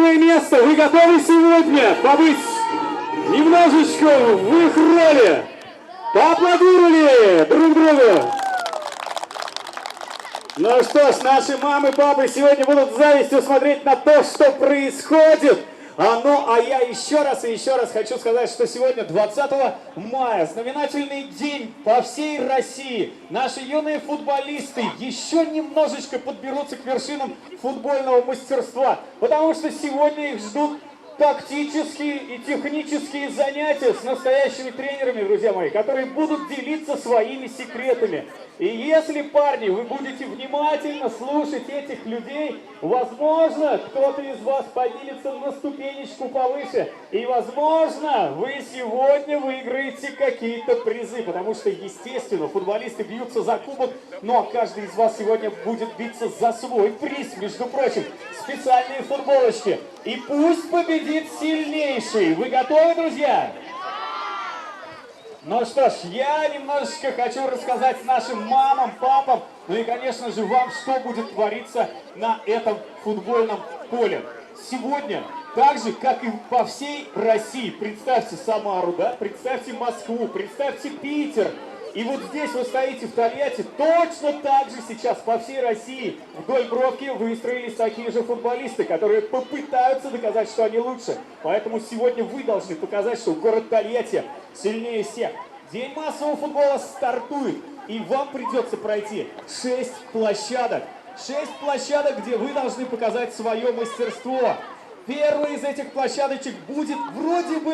второе место. Вы готовы сегодня побыть немножечко в их роли? Поаплодировали друг другу. Ну что ж, наши мамы, папы сегодня будут с завистью смотреть на то, что происходит. Ну, а я еще раз и еще раз хочу сказать, что сегодня, 20 мая, знаменательный день по всей России. Наши юные футболисты еще немножечко подберутся к вершинам футбольного мастерства, потому что сегодня их ждут тактические и технические занятия с настоящими тренерами, друзья мои, которые будут делиться своими секретами. И если, парни, вы будете внимательно слушать этих людей, возможно, кто-то из вас поднимется на ступенечку повыше, и, возможно, вы сегодня выиграете какие-то призы, потому что, естественно, футболисты бьются за кубок, но каждый из вас сегодня будет биться за свой приз, между прочим, специальные футболочки. И пусть победит сильнейший. Вы готовы, друзья? Ну что ж, я немножечко хочу рассказать нашим мамам, папам, ну и, конечно же, вам, что будет твориться на этом футбольном поле. Сегодня, так же, как и по всей России, представьте Самару, да, представьте Москву, представьте Питер. И вот здесь вы стоите в Тольятти, точно так же сейчас по всей России вдоль бровки выстроились такие же футболисты, которые попытаются доказать, что они лучше. Поэтому сегодня вы должны показать, что город Тольятти сильнее всех. День массового футбола стартует, и вам придется пройти 6 площадок. 6 площадок, где вы должны показать свое мастерство. Первая из этих площадочек будет вроде бы